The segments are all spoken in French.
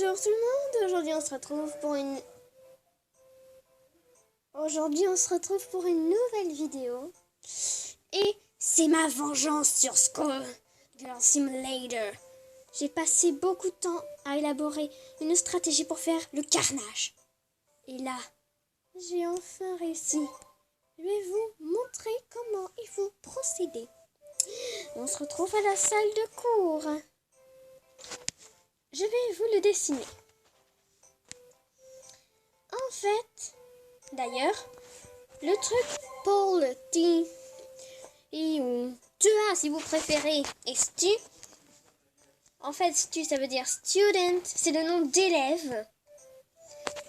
Bonjour tout le monde, aujourd'hui on se retrouve pour une nouvelle vidéo. Et c'est ma vengeance sur School Girl Simulator. J'ai passé beaucoup de temps à élaborer une stratégie pour faire le carnage. Et là, j'ai enfin réussi. Je vais vous montrer comment il faut procéder. On se retrouve à la salle de cours. Je vais vous le dessiner. En fait, d'ailleurs, le truc Paul T ou Tua si vous préférez et Stu. En fait, Stu ça veut dire student, c'est le nom d'élève.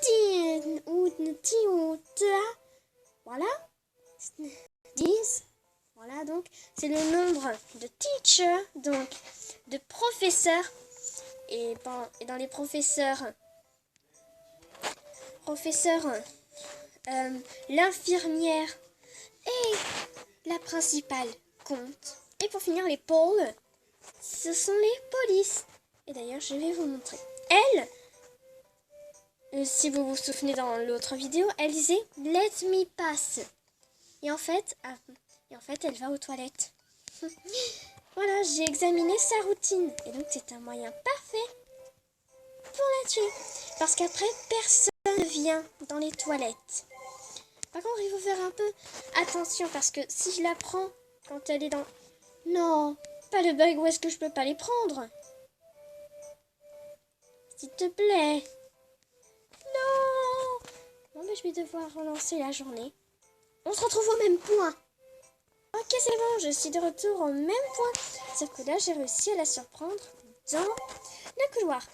T ou Tua, voilà. 10, voilà donc, c'est le nombre de teacher, donc de professeurs. Et dans les professeurs, l'infirmière et la principale compte. Et pour finir, les pôles, ce sont les polices. Et d'ailleurs, je vais vous montrer. Elle, si vous vous souvenez dans l'autre vidéo, elle disait « Let me pass ». Et en fait, elle va aux toilettes. Voilà, j'ai examiné sa routine. Et donc, c'est un moyen parfait pour la tuer. Parce qu'après, personne ne vient dans les toilettes. Par contre, il faut faire un peu attention. Parce que si je la prends quand elle est dans... Non, pas le bug. Où est-ce que je peux pas les prendre? S'il te plaît. Non. Bon, mais je vais devoir relancer la journée. On se retrouve au même point. Ok, c'est bon, je suis de retour au même point. Sauf que là, j'ai réussi à la surprendre dans le couloir.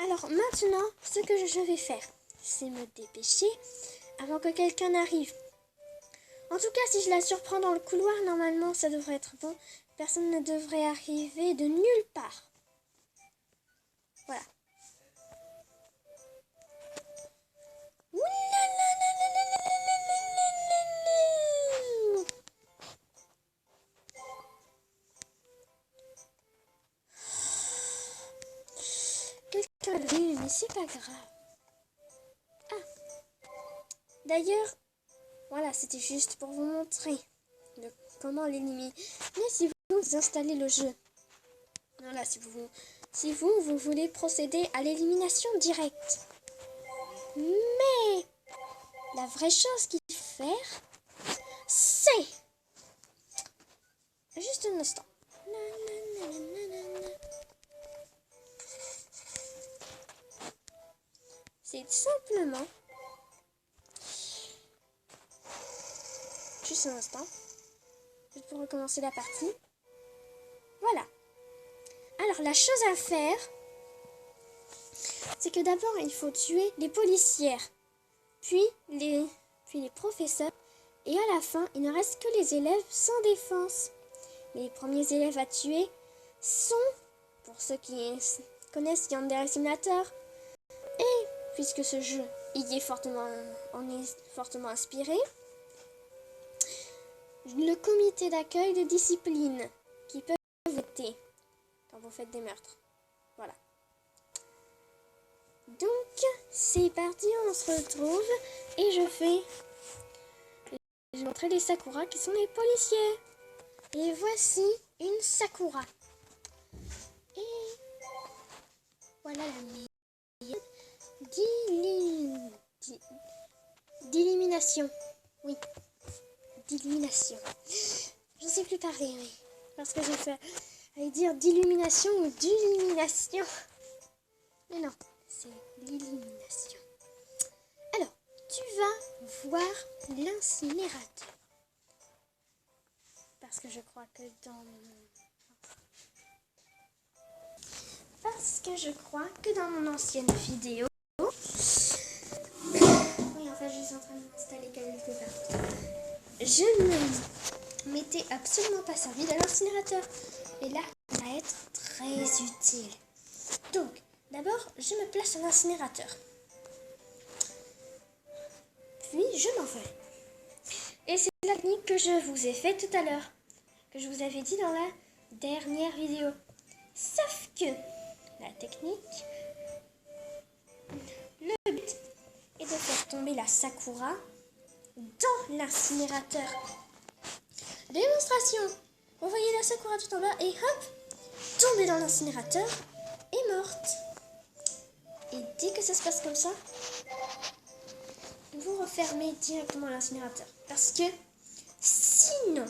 Alors maintenant, ce que je vais faire, c'est me dépêcher avant que quelqu'un n'arrive. En tout cas, si je la surprends dans le couloir, normalement, ça devrait être bon. Personne ne devrait arriver de nulle part. Voilà. Quelqu'un l'allume, mais c'est pas grave. Ah. D'ailleurs, voilà, c'était juste pour vous montrer comment l'éliminer. Mais si vous installez le jeu, voilà, si vous voulez procéder à l'élimination directe. Mais la vraie chose qu'il faut faire, c'est... Juste un instant. C'est simplement... Juste un instant. Juste pour recommencer la partie. Voilà. Alors, la chose à faire, c'est que d'abord, il faut tuer les policières, puis les professeurs, et à la fin, il ne reste que les élèves sans défense. Les premiers élèves à tuer sont, pour ceux qui connaissent Yandere Simulator, et puisque ce jeu en est fortement inspiré, le comité d'accueil de discipline qui peut voter quand vous faites des meurtres. Voilà. Donc, c'est parti, on se retrouve et je vais montrer les Sakura qui sont les policiers. Et voici une Sakura. Et voilà la méthode d'élimination. Oui, d'élimination. Je ne sais plus parler, oui. Parce que j'ai fait dire d'illumination ou d'élimination. Mais non, c'est l'élimination. Alors, tu vas voir l'incinérateur. Parce que je crois que dans mon ancienne vidéo, oui, en fait, je suis en train de m'installer quelque part. Je ne m'étais absolument pas servi de l'incinérateur. Et là, ça va être très utile. Donc, d'abord, je me place à l'incinérateur. Puis, je m'en vais. Et c'est la technique que je vous ai faite tout à l'heure, que je vous avais dit dans la dernière vidéo. Sauf que la technique Le but est de faire tomber la Sakura dans l'incinérateur. Démonstration. Vous voyez la Sakura tout en bas et hop, tombée dans l'incinérateur et morte. Et dès que ça se passe comme ça, vous refermez directement l'incinérateur. Parce que sinon,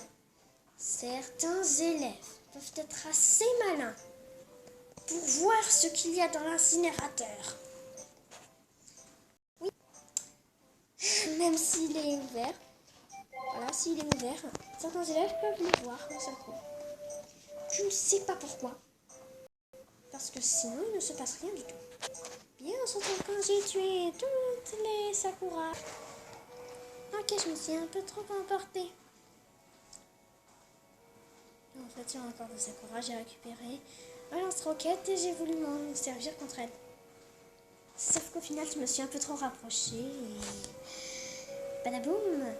certains élèves peuvent être assez malins pour voir ce qu'il y a dans l'incinérateur. Oui, même s'il est ouvert. Voilà, s'il est ouvert, certains élèves peuvent le voir d'un seul coup. Je ne sais pas pourquoi. Parce que sinon, il ne se passe rien du tout. Bien, surtout quand j'ai tué toutes les Sakura. Ok, je me suis un peu trop emportée. En fait, il y a encore des Sakura, j'ai récupéré un lance-roquette et j'ai voulu m'en servir contre elle. Sauf qu'au final, je me suis un peu trop rapprochée et... badaboum.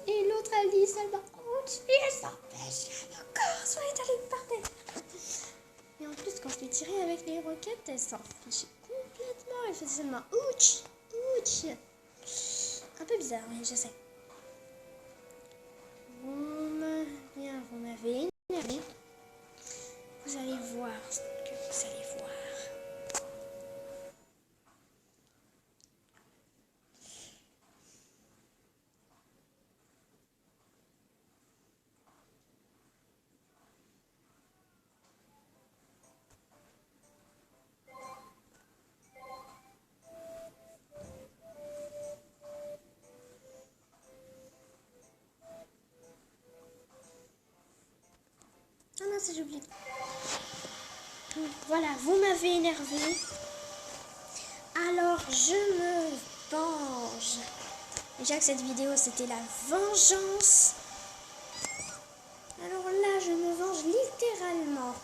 Et l'autre, elle dit seulement ouch, et elle s'empêche encore, soyez allée par terre. Et en plus, quand je l'ai tirée avec les roquettes, elle s'en fichait complètement. Elle faisait seulement ouch, ouch. Un peu bizarre, oui, je sais. Vous m'avez énervé. Vous allez voir ce que vous allez voir. Ah mince, j'ai oublié. Voilà, vous m'avez énervé. Alors, je me venge. Déjà que cette vidéo, c'était la vengeance. Alors là, je me venge littéralement.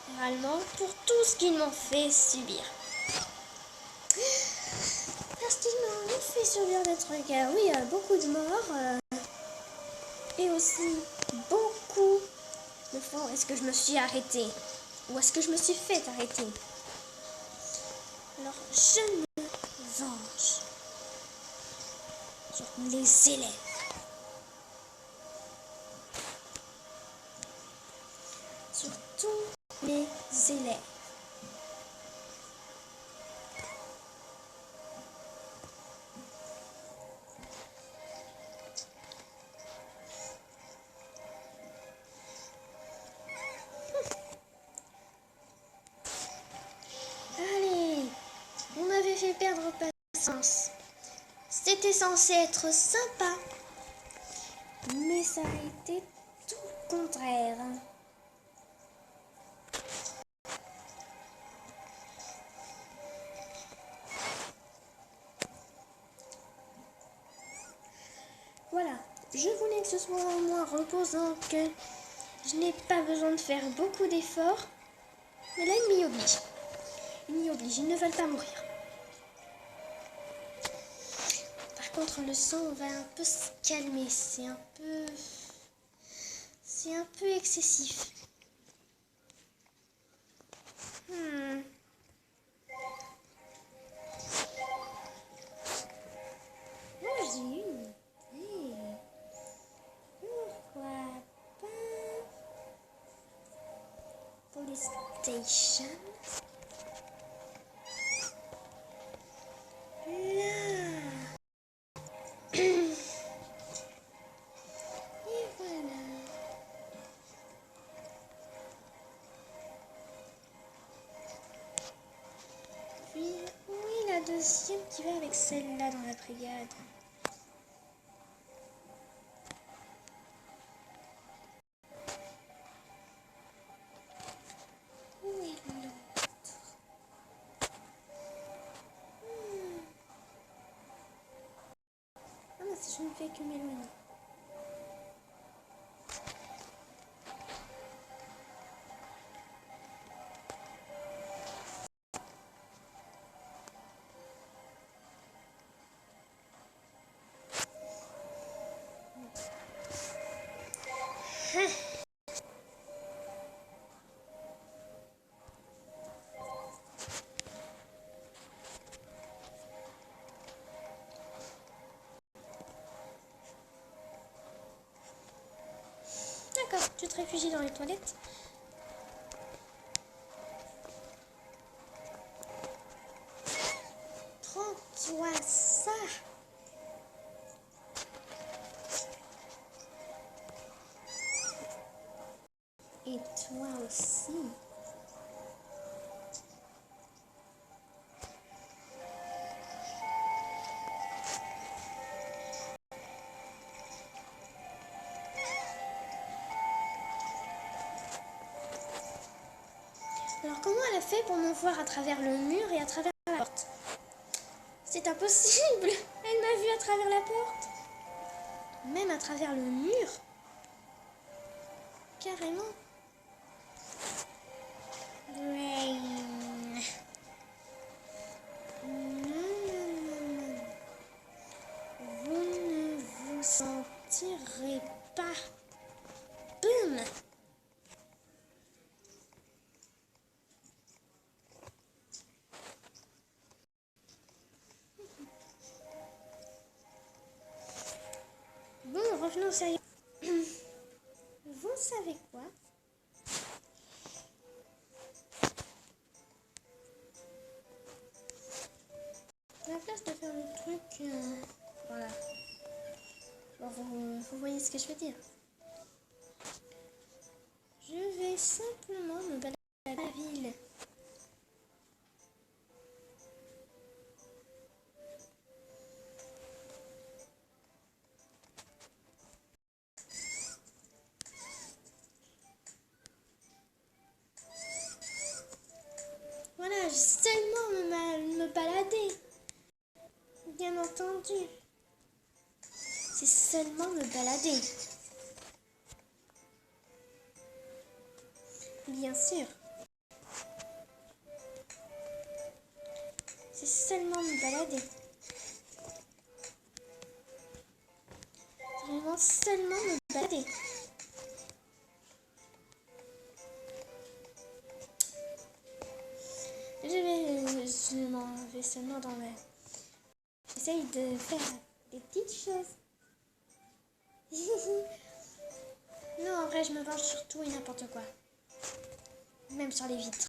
Littéralement pour tout ce qu'ils m'ont fait subir. Parce qu'ils m'ont fait subir des trucs. Oui, beaucoup de morts. Et aussi beaucoup de fois où est-ce que je me suis arrêtée. Ou est-ce que je me suis fait arrêter. Alors, je me venge sur les élèves. Sur tous les élèves. Allez, vous m'avez fait perdre patience. C'était censé être sympa, mais ça a été tout le contraire. Voilà, je voulais que ce soit au moins reposant, que je n'ai pas besoin de faire beaucoup d'efforts. Mais là, il m'y oblige. Il m'y oblige, ils ne veulent pas mourir. Par contre, le sang va un peu se calmer. C'est un peu excessif. Moi, j'ai une idée. Pourquoi pas Police Station. Là. Et voilà. Puis, oui, la deuxième qui va avec celle-là dans la brigade. Où est l'autre? Ah, mais je ne fais que m'éloigner. Tu te réfugies dans les toilettes. Prends-toi ça. Et toi aussi. Alors comment elle a fait pour me voir à travers le mur et à travers la porte? C'est impossible. Elle m'a vu à travers la porte. Même à travers le mur. Carrément. Brain. Vous ne vous sentirez pas. Boum. Bon, revenons au sérieux. Vous savez quoi? À la place de faire le truc, voilà. Bon, vous voyez ce que je veux dire. Je vais simplement me balader à la ville. Voilà, j'ai seulement me balader. Bien entendu. C'est seulement me balader. Bien sûr. C'est seulement me balader. Vraiment seulement me balader. Je m'en vais seulement dans le... J'essaye de faire des petites choses. Non, en vrai, je me venge sur tout et n'importe quoi. Même sur les vitres.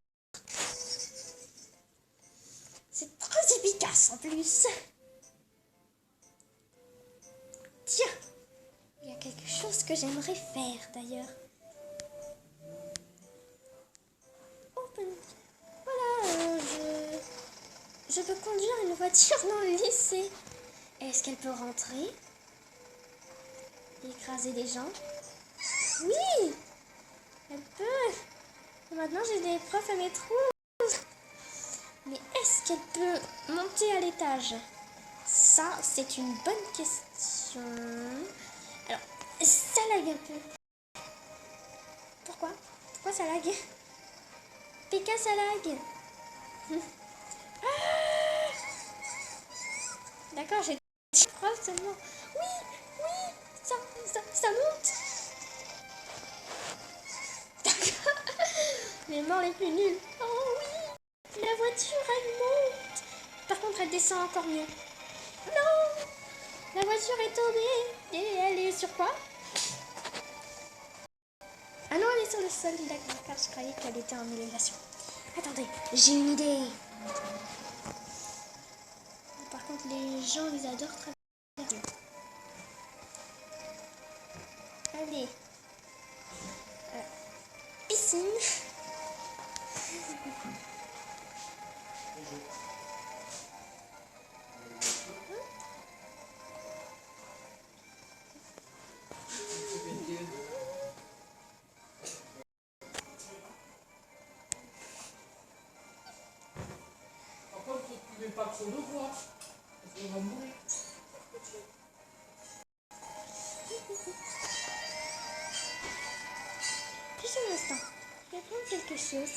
C'est très efficace en plus. Tiens, il y a quelque chose que j'aimerais faire d'ailleurs. Open. Voilà, je peux conduire une voiture dans le lycée. Est-ce qu'elle peut rentrer? Écraser des gens? Oui, elle peut. Maintenant, j'ai des profs à mes trous. Mais est-ce qu'elle peut monter à l'étage? Ça, c'est une bonne question. Alors, ça lag un peu. Pourquoi? Pourquoi ça lag? PK, ça lag. Ah, d'accord, j'ai des profs seulement. Oui, ça monte. D'accord. Les morts les plus nuls. Oh oui, la voiture, elle monte. Par contre, elle descend encore mieux. Non, la voiture est tombée. Et elle est sur quoi? Ah non, elle est sur le sol. D'accord, je croyais qu'elle était en élévation. Attendez, j'ai une idée. Par contre, les gens, ils adorent traverser. Allez. Piscine. Pas trop de voix, parce qu'on va mourir. Juste un instant. Je vais prendre quelque chose.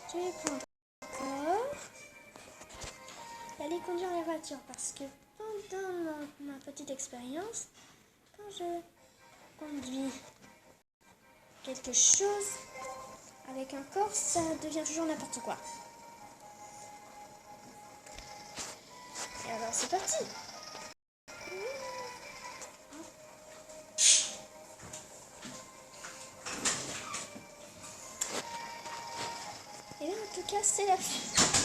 Je vais prendre encore. Et aller conduire la voiture parce que pendant ma petite expérience, quand je conduis quelque chose avec un corps, ça devient toujours n'importe quoi. Et alors c'est parti. cas, c'est la fin.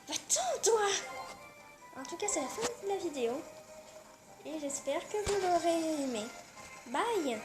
Va-t'en, toi! En tout cas, c'est la fin de la vidéo. Et j'espère que vous l'aurez aimé. Bye!